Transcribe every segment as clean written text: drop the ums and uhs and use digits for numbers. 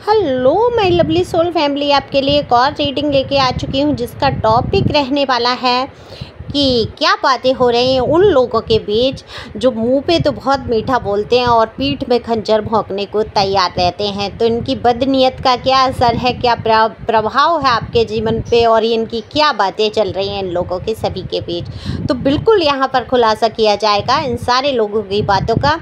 Hello my lovely soul family, आपके लिए एक और रीडिंग लेके आ चुकी हूँ जिसका टॉपिक रहने वाला है कि क्या बातें हो रही हैं उन लोगों के बीच जो मुंह पे तो बहुत मीठा बोलते हैं और पीठ में खंजर भोंकने को तैयार रहते हैं। तो इनकी बदनीयत का क्या असर है, क्या प्रभाव है आपके जीवन पे, और इनकी क्या बातें चल रही हैं इन लोगों के सभी के बीच, तो बिल्कुल यहाँ पर खुलासा किया जाएगा इन सारे लोगों की बातों का।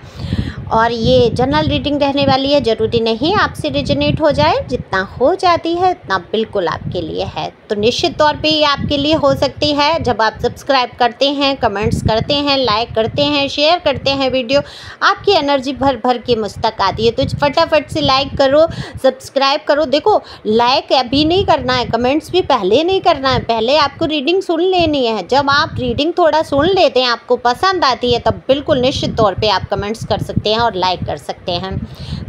और ये जनरल रीडिंग रहने वाली है, ज़रूरी नहीं आपसे रिजोनेट हो जाए, जितना हो जाती है उतना बिल्कुल आपके लिए है। तो निश्चित तौर पे ये आपके लिए हो सकती है जब आप सब्सक्राइब करते हैं, कमेंट्स करते हैं, लाइक करते हैं, शेयर करते हैं वीडियो, आपकी एनर्जी भर भर के मुझ तक आती है। तो फटाफट से लाइक करो, सब्सक्राइब करो। देखो, लाइक अभी नहीं करना है, कमेंट्स भी पहले नहीं करना है, पहले आपको रीडिंग सुन लेनी है। जब आप रीडिंग थोड़ा सुन लेते हैं, आपको पसंद आती है, तब बिल्कुल निश्चित तौर पे आप कमेंट्स कर सकते हैं और लाइक कर सकते हैं,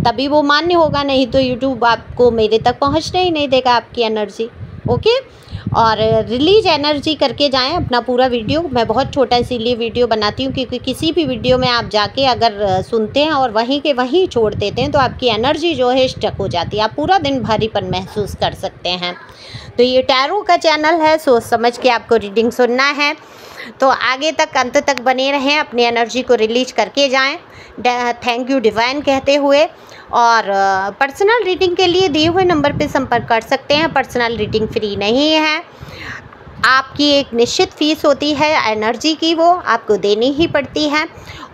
तभी वो मान्य होगा। नहीं तो यूट्यूब आपको मेरे तक पहुंचने ही नहीं देगा आपकी एनर्जी। ओके, और रिलीज एनर्जी करके जाएं अपना पूरा वीडियो। मैं बहुत छोटा इसीलिए वीडियो बनाती हूँ क्योंकि किसी भी वीडियो में आप जाके अगर सुनते हैं और वहीं के वहीं छोड़ देते हैं तो आपकी एनर्जी जो है स्टक हो जाती है, आप पूरा दिन भारीपन महसूस कर सकते हैं। तो ये टैरो का चैनल है, सोच समझ के आपको रीडिंग सुनना है। तो आगे तक, अंत तक बने रहें, अपनी एनर्जी को रिलीज करके जाएं, थैंक यू डिवाइन कहते हुए। और पर्सनल रीडिंग के लिए दिए हुए नंबर पे संपर्क कर सकते हैं। पर्सनल रीडिंग फ्री नहीं है, आपकी एक निश्चित फ़ीस होती है एनर्जी की, वो आपको देनी ही पड़ती है।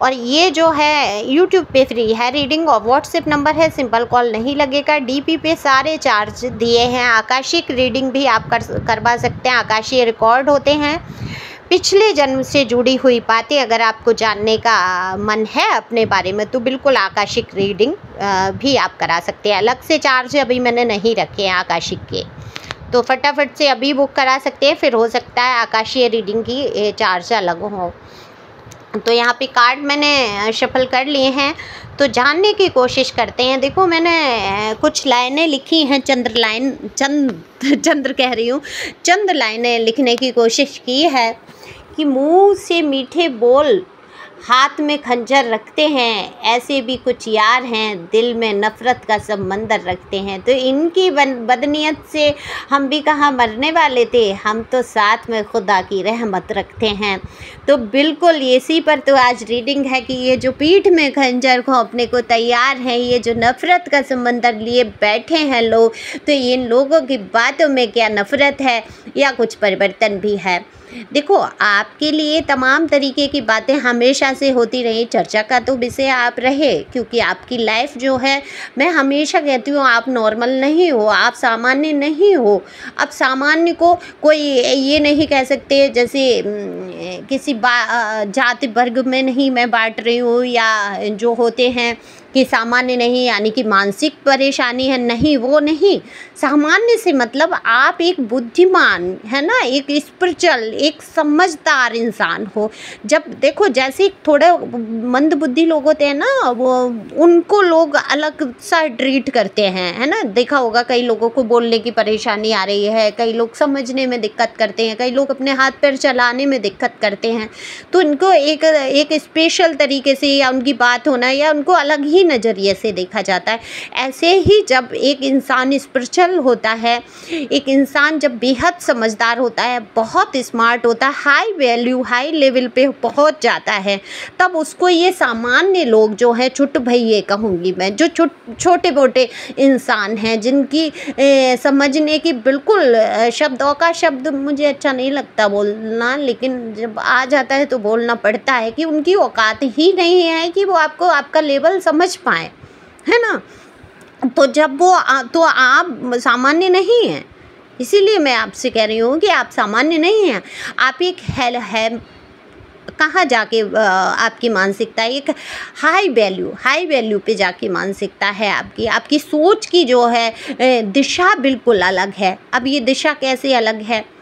और ये जो है यूट्यूब पे फ्री है रीडिंग, और व्हाट्सएप नंबर है, सिंपल कॉल नहीं लगेगा। डीपी पे सारे चार्ज दिए हैं। आकाशिक रीडिंग भी आप करवा सकते हैं, आकाशीय रिकॉर्ड होते हैं। पिछले जन्म से जुड़ी हुई बातें अगर आपको जानने का मन है अपने बारे में, तो बिल्कुल आकाशिक रीडिंग भी आप करा सकते हैं। अलग से चार्ज अभी मैंने नहीं रखे हैं आकाशिक के, तो फटाफट से अभी बुक करा सकते हैं, फिर हो सकता है आकाशीय रीडिंग की चार्ज अलग हो। तो यहाँ पे कार्ड मैंने शफल कर लिए हैं, तो जानने की कोशिश करते हैं। देखो, मैंने कुछ लाइनें लिखी हैं, चंद्र कह रही हूँ, चंद लाइनें लिखने की कोशिश की है कि मुंह से मीठे बोल, हाथ में खंजर रखते हैं, ऐसे भी कुछ यार हैं, दिल में नफ़रत का समंदर रखते हैं। तो इनकी बदनीयत से हम भी कहाँ मरने वाले थे, हम तो साथ में खुदा की रहमत रखते हैं। तो बिल्कुल इसी पर तो आज रीडिंग है कि ये जो पीठ में खंजर घोंपने को तैयार हैं, ये जो नफ़रत का समंदर लिए बैठे हैं लोग, तो इन लोगों की बातों में क्या नफ़रत है या कुछ परिवर्तन भी है। देखो, आपके लिए तमाम तरीके की बातें हमेशा से होती रही, चर्चा का तो विषय आप रहे, क्योंकि आपकी लाइफ जो है, मैं हमेशा कहती हूँ, आप नॉर्मल नहीं हो, आप सामान्य नहीं हो। अब सामान्य को कोई ये नहीं कह सकते, जैसे किसी जाति वर्ग में नहीं मैं बांट रही हूँ, या जो होते हैं कि सामान्य नहीं यानी कि मानसिक परेशानी है, नहीं, वो नहीं। सामान्य से मतलब आप एक बुद्धिमान है ना, एक स्पिरिचुअल, एक समझदार इंसान हो। जब देखो, जैसे थोड़े मंदबुद्धि लोग होते हैं ना, वो उनको लोग अलग सा ट्रीट करते हैं, है ना। देखा होगा, कई लोगों को बोलने की परेशानी आ रही है, कई लोग समझने में दिक्कत करते हैं, कई लोग अपने हाथ पैर चलाने में दिक्कत करते हैं, तो इनको एक स्पेशल तरीके से या उनकी बात होना या उनको अलग ही नज़रिए से देखा जाता है। ऐसे ही जब एक इंसान स्पिरिचुअल होता है, एक इंसान जब बेहद समझदार होता है, बहुत स्मार्ट होता है, हाई वैल्यू, हाई लेवल पे पहुंच जाता है, तब उसको ये सामान्य लोग जो हैं, छुट भैये कहूँगी मैं, जो छोटे मोटे इंसान हैं, जिनकी समझने की बिल्कुल शब्दों का शब्द मुझे अच्छा नहीं लगता बोलना, लेकिन जब आ जाता है तो बोलना पड़ता है कि उनकी औकात ही नहीं है कि वो आपको आपका लेवल समझ पाए, है ना। तो जब वो तो आप सामान्य नहीं हैं, इसीलिए मैं आपसे कह रही हूँ कि आप सामान्य नहीं हैं, आप एक है कहाँ जाके आपकी मानसिकता एक हाई वैल्यू पे जाके मानसिकता है आपकी सोच की जो है दिशा बिल्कुल अलग है। अब ये दिशा कैसे अलग है,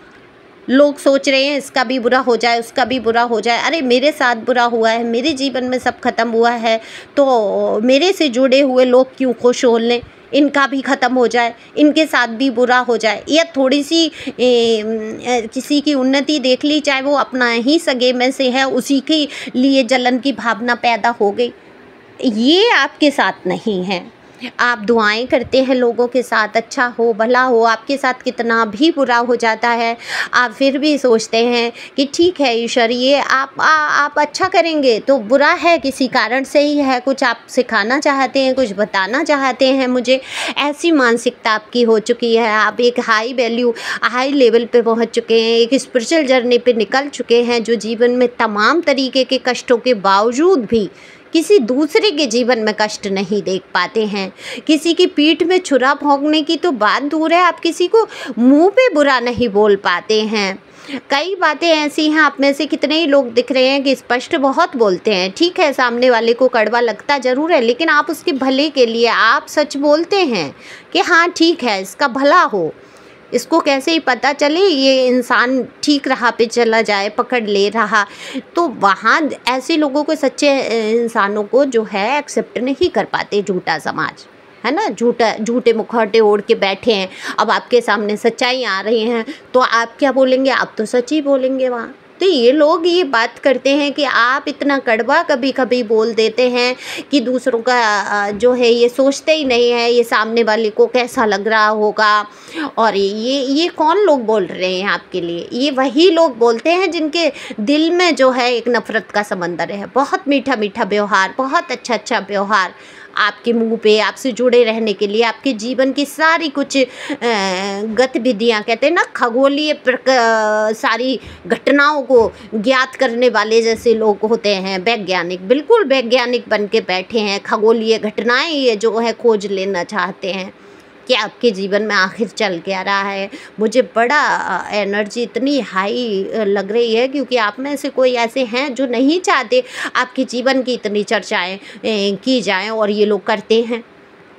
लोग सोच रहे हैं इसका भी बुरा हो जाए, उसका भी बुरा हो जाए। अरे, मेरे साथ बुरा हुआ है, मेरे जीवन में सब खत्म हुआ है, तो मेरे से जुड़े हुए लोग क्यों खुश हो लें, इनका भी ख़त्म हो जाए, इनके साथ भी बुरा हो जाए, या थोड़ी सी किसी की उन्नति देख ली, चाहे वो अपना ही सगे में से है, उसी के लिए जलन की भावना पैदा हो गई। ये आपके साथ नहीं है। आप दुआएं करते हैं लोगों के साथ, अच्छा हो भला हो, आपके साथ कितना भी बुरा हो जाता है आप फिर भी सोचते हैं कि ठीक है ईश्वर, ये आप अच्छा करेंगे तो बुरा है, किसी कारण से ही है, कुछ आप सिखाना चाहते हैं, कुछ बताना चाहते हैं मुझे। ऐसी मानसिकता आपकी हो चुकी है, आप एक हाई लेवल पे पहुंच चुके हैं, एक स्पिरिचुअल जर्नी पे निकल चुके हैं, जो जीवन में तमाम तरीके के कष्टों के बावजूद भी किसी दूसरे के जीवन में कष्ट नहीं देख पाते हैं। किसी की पीठ में छुरा भोंकने की तो बात दूर है, आप किसी को मुंह पे बुरा नहीं बोल पाते हैं। कई बातें ऐसी हैं, आप में से कितने ही लोग दिख रहे हैं कि स्पष्ट बहुत बोलते हैं, ठीक है सामने वाले को कड़वा लगता ज़रूर है, लेकिन आप उसके भले के लिए आप सच बोलते हैं कि हाँ ठीक है इसका भला हो। इसको कैसे ही पता चले ये इंसान ठीक राह पे चला जाए, पकड़ ले रहा, तो वहाँ ऐसे लोगों को, सच्चे इंसानों को जो है एक्सेप्ट नहीं कर पाते झूठा समाज, है ना। झूठे मुखौटे ओढ़ के बैठे हैं, अब आपके सामने सच्चाई आ रही हैं तो आप क्या बोलेंगे, आप तो सच ही बोलेंगे वहाँ। तो ये लोग ये बात करते हैं कि आप इतना कड़वा कभी कभी बोल देते हैं कि दूसरों का जो है ये सोचते ही नहीं है, ये सामने वाले को कैसा लग रहा होगा। और ये कौन लोग बोल रहे हैं आपके लिए, ये वही लोग बोलते हैं जिनके दिल में जो है एक नफ़रत का समंदर है। बहुत मीठा मीठा व्यवहार, बहुत अच्छा व्यवहार आपके मुंह पे, आपसे जुड़े रहने के लिए, आपके जीवन की सारी कुछ गतिविधियाँ, कहते हैं ना खगोलीय सारी घटनाओं को ज्ञात करने वाले जैसे लोग होते हैं, वैज्ञानिक, बिल्कुल वैज्ञानिक बन के बैठे हैं, खगोलीय घटनाएं ये जो है खोज लेना चाहते हैं कि आपके जीवन में आखिर चल क्या रहा है। मुझे बड़ा एनर्जी इतनी हाई लग रही है, क्योंकि आप में से कोई ऐसे हैं जो नहीं चाहते आपके जीवन की इतनी चर्चाएं की जाएं, और ये लोग करते हैं।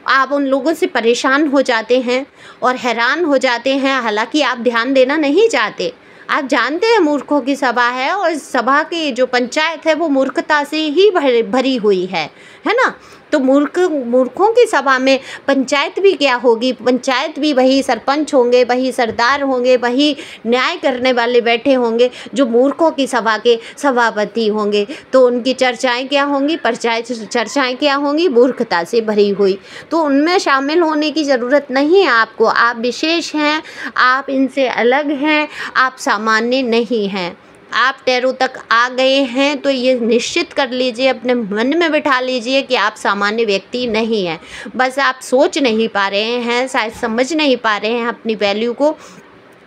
आप उन लोगों से परेशान हो जाते हैं और हैरान हो जाते हैं, हालांकि आप ध्यान देना नहीं चाहते। आप जानते हैं मूर्खों की सभा है, और सभा की जो पंचायत है वो मूर्खता से ही भरी हुई है ना। तो मूर्खों की सभा में पंचायत भी क्या होगी, पंचायत भी वही सरपंच होंगे, वही सरदार होंगे, वही न्याय करने वाले बैठे होंगे जो मूर्खों की सभा के सभापति होंगे। तो उनकी चर्चाएं क्या होंगी, चर्चाएं क्या होंगी, मूर्खता से भरी हुई। तो उनमें शामिल होने की ज़रूरत नहीं है आपको। आप विशेष हैं, आप इनसे अलग हैं, आप सामान्य नहीं हैं। आप टैरो तक आ गए हैं तो ये निश्चित कर लीजिए, अपने मन में बिठा लीजिए कि आप सामान्य व्यक्ति नहीं हैं। बस आप सोच नहीं पा रहे हैं, शायद समझ नहीं पा रहे हैं अपनी वैल्यू को,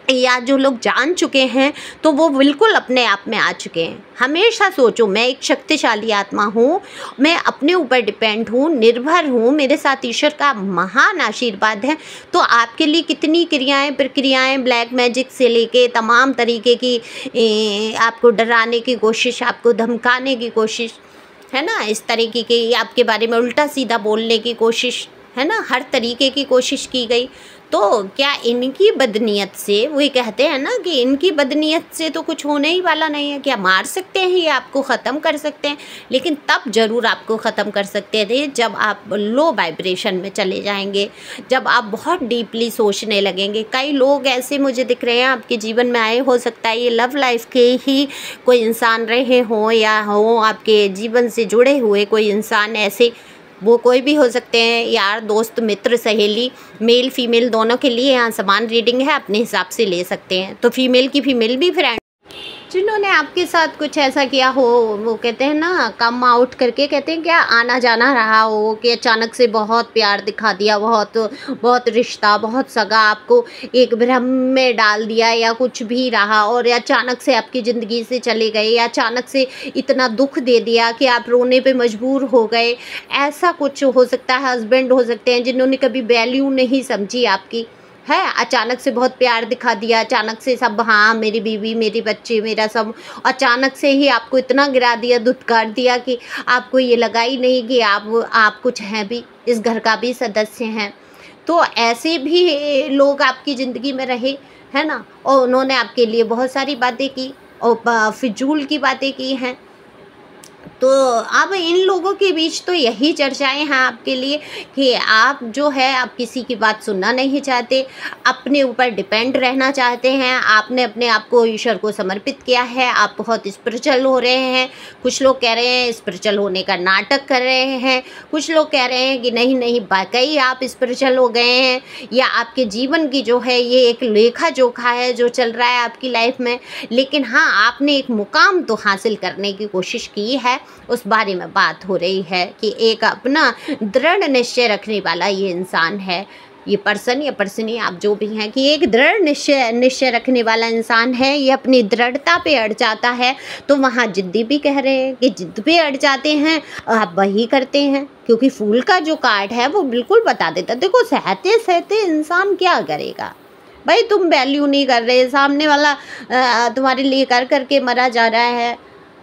या जो लोग जान चुके हैं तो वो बिल्कुल अपने आप में आ चुके हैं। हमेशा सोचो मैं एक शक्तिशाली आत्मा हूँ, मैं अपने ऊपर डिपेंड हूँ, निर्भर हूँ, मेरे साथ ईश्वर का महान आशीर्वाद है। तो आपके लिए कितनी प्रक्रियाएं ब्लैक मैजिक से लेके तमाम तरीके की आपको डराने की कोशिश, आपको धमकाने की कोशिश, है ना, इस तरीके की आपके बारे में उल्टा सीधा बोलने की कोशिश, है ना, हर तरीके की कोशिश की गई। तो क्या इनकी बदनीयत से, वही कहते हैं ना कि इनकी बदनीयत से तो कुछ होने ही वाला नहीं है। क्या मार सकते हैं ये आपको, ख़त्म कर सकते हैं, लेकिन तब ज़रूर आपको ख़त्म कर सकते थे जब आप लो वाइब्रेशन में चले जाएंगे, जब आप बहुत डीपली सोचने लगेंगे। कई लोग ऐसे मुझे दिख रहे हैं आपके जीवन में आए, हो सकता है ये लव लाइफ के ही कोई इंसान रहे हों, या हो आपके जीवन से जुड़े हुए कोई इंसान ऐसे, वो कोई भी हो सकते हैं, यार दोस्त मित्र सहेली, मेल फीमेल दोनों के लिए यहाँ समान रीडिंग है, अपने हिसाब से ले सकते हैं। तो फीमेल की फीमेल भी फ्रेंड जिन्होंने आपके साथ कुछ ऐसा किया हो, वो कहते हैं ना कम आउट करके, कहते हैं क्या आना जाना रहा हो कि अचानक से बहुत प्यार दिखा दिया, बहुत रिश्ता, बहुत सगा आपको एक भ्रम में डाल दिया, या कुछ भी रहा और अचानक से आपकी ज़िंदगी से चले गए, या अचानक से इतना दुख दे दिया कि आप रोने पे मजबूर हो गए। ऐसा कुछ हो सकता है। हस्बैंड हो सकते हैं जिन्होंने कभी वैल्यू नहीं समझी आपकी, है, अचानक से बहुत प्यार दिखा दिया, अचानक से सब, हाँ मेरी बीवी, मेरे बच्चे, मेरा सब, अचानक से ही आपको इतना गिरा दिया, धुतकार दिया कि आपको ये लगा ही नहीं कि आप कुछ हैं भी, इस घर का भी सदस्य हैं। तो ऐसे भी लोग आपकी ज़िंदगी में रहे, है ना, और उन्होंने आपके लिए बहुत सारी बातें की और फिजूल की बातें की हैं। तो अब इन लोगों के बीच तो यही चर्चाएं हैं आपके लिए कि आप जो है आप किसी की बात सुनना नहीं चाहते, अपने ऊपर डिपेंड रहना चाहते हैं, आपने अपने आप को ईश्वर को समर्पित किया है, आप बहुत स्पिरिचुअल हो रहे हैं। कुछ लोग कह रहे हैं स्पिरिचुअल होने का नाटक कर रहे हैं, कुछ लोग कह रहे हैं कि नहीं नहीं वाकई आप स्पिरिचुअल हो गए हैं, या आपके जीवन की जो है ये एक लेखा जोखा है जो चल रहा है आपकी लाइफ में। लेकिन हाँ, आपने एक मुकाम तो हासिल करने की कोशिश की है, उस बारे में बात हो रही है कि एक अपना दृढ़ निश्चय रखने वाला ये इंसान है, ये पर्सन या पर्सनी आप जो भी हैं, कि एक दृढ़ निश्चय रखने वाला इंसान है। ये अपनी दृढ़ता पे अड़ जाता है, तो वहाँ जिद्दी भी कह रहे हैं कि जिद पे अड़ जाते हैं, आप वही करते हैं। क्योंकि फूल का जो कार्ड है वो बिल्कुल बता देता, देखो सहते सहते इंसान क्या करेगा भाई, तुम वैल्यू नहीं कर रहे, सामने वाला तुम्हारे लिए कर करके मरा जा रहा है,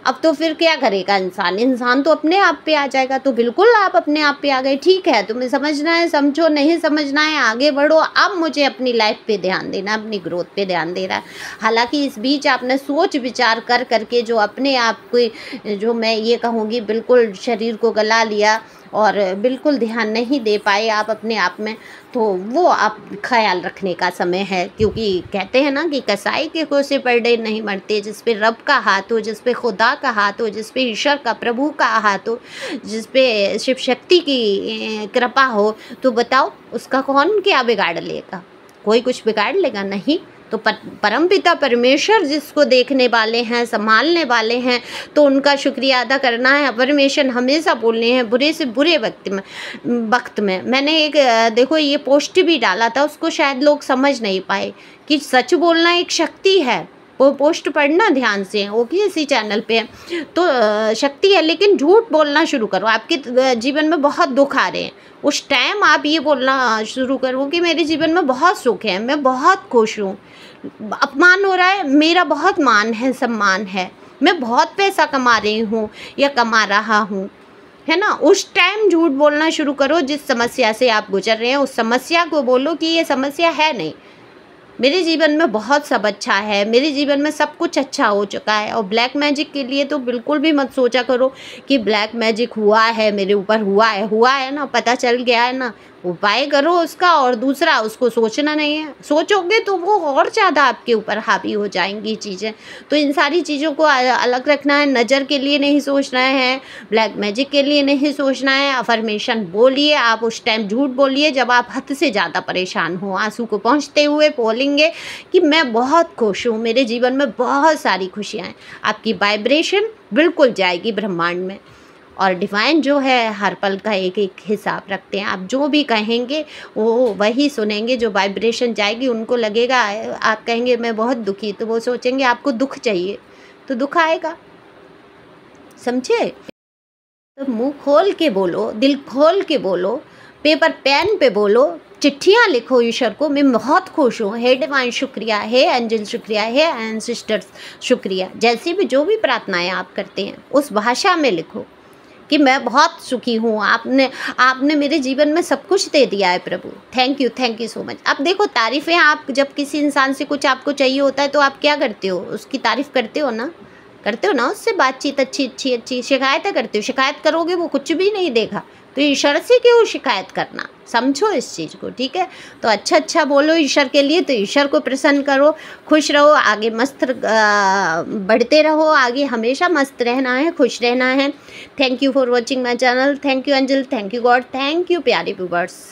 अब तो फिर क्या करेगा इंसान? इंसान तो अपने आप पे आ जाएगा। तो बिल्कुल आप अपने आप पे आ गए, ठीक है, तुम्हें समझना है समझो, नहीं समझना है आगे बढ़ो। अब मुझे अपनी लाइफ पे ध्यान देना, अपनी ग्रोथ पे ध्यान देना है। हालांकि इस बीच आपने सोच विचार कर करके जो अपने आप को, जो मैं ये कहूँगी, बिल्कुल शरीर को गला लिया और बिल्कुल ध्यान नहीं दे पाए आप अपने आप में, तो वो आप ख्याल रखने का समय है। क्योंकि कहते हैं ना कि कसाई के कोसे पर डे नहीं मरते, जिस पे रब का हाथ हो, जिस पे खुदा का हाथ हो, जिस पे ईश्वर का, प्रभु का हाथ हो, जिस पे शिव शक्ति की कृपा हो, तो बताओ उसका कौन क्या बिगाड़ लेगा? कोई कुछ बिगाड़ लेगा नहीं। तो परमपिता परमेश्वर जिसको देखने वाले हैं, संभालने वाले हैं, तो उनका शुक्रिया अदा करना है, अफर्मेशन हमेशा बोलने हैं बुरे से बुरे वक्त में। मैंने एक देखो ये पोस्ट भी डाला था, उसको शायद लोग समझ नहीं पाए कि सच बोलना एक शक्ति है। वो पोस्ट पढ़ना ध्यान से, वो किसी चैनल पे है, तो शक्ति है। लेकिन झूठ बोलना शुरू करो। आपके जीवन में बहुत दुख आ रहे हैं, उस टाइम आप ये बोलना शुरू करो कि मेरे जीवन में बहुत सुख है, मैं बहुत खुश हूँ, अपमान हो रहा है, मेरा बहुत मान है, सम्मान है, मैं बहुत पैसा कमा रही हूँ या कमा रहा हूँ, है ना। उस टाइम झूठ बोलना शुरू करो। जिस समस्या से आप गुजर रहे हैं उस समस्या को बोलो कि ये समस्या है नहीं, मेरे जीवन में बहुत सब अच्छा है, मेरे जीवन में सब कुछ अच्छा हो चुका है। और ब्लैक मैजिक के लिए तो बिल्कुल भी मत सोचा करो कि ब्लैक मैजिक हुआ है मेरे ऊपर, हुआ है ना, पता चल गया है ना, उपाय करो उसका। और दूसरा, उसको सोचना नहीं है, सोचोगे तो वो और ज़्यादा आपके ऊपर हावी हो जाएंगी चीज़ें। तो इन सारी चीज़ों को अलग रखना है। नज़र के लिए नहीं सोचना है, ब्लैक मैजिक के लिए नहीं सोचना है। अफर्मेशन बोलिए, आप उस टाइम झूठ बोलिए जब आप हद से ज़्यादा परेशान हो, आंसू को पहुँचते हुए बोलेंगे कि मैं बहुत खुश हूँ, मेरे जीवन में बहुत सारी खुशियाँ हैं। आपकी वाइब्रेशन बिल्कुल जाएगी ब्रह्मांड में। और डिवाइन जो है हर पल का एक एक हिसाब रखते हैं। आप जो भी कहेंगे वो वही सुनेंगे। जो वाइब्रेशन जाएगी उनको लगेगा, आप कहेंगे मैं बहुत दुखी, तो वो सोचेंगे आपको दुख चाहिए, तो दुख आएगा, समझे। तो मुंह खोल के बोलो, दिल खोल के बोलो, पेपर पेन पे बोलो, चिट्ठियाँ लिखो ईश्वर को, मैं बहुत खुश हूँ, हे डिवाइन शुक्रिया, हे एंजल शुक्रिया, हे एंसेस्टर्स शुक्रिया। जैसी भी जो भी प्रार्थनाएं आप करते हैं उस भाषा में लिखो कि मैं बहुत सुखी हूँ, आपने मेरे जीवन में सब कुछ दे दिया है प्रभु, थैंक यू सो मच। अब देखो तारीफ़ें, आप जब किसी इंसान से कुछ आपको चाहिए होता है तो आप क्या करते हो, उसकी तारीफ़ करते हो ना, उससे बातचीत अच्छी शिकायतें करते हो। शिकायत करोगे वो कुछ भी नहीं देगा, तो ईश्वर से क्यों शिकायत करना, समझो इस चीज़ को, ठीक है। तो अच्छा बोलो ईश्वर के लिए, तो ईश्वर को प्रसन्न करो, खुश रहो, आगे मस्त बढ़ते रहो, आगे हमेशा मस्त रहना है, खुश रहना है। Thank you for watching my channel, thank you angel, thank you God, thank you प्यारे व्यूअर्स।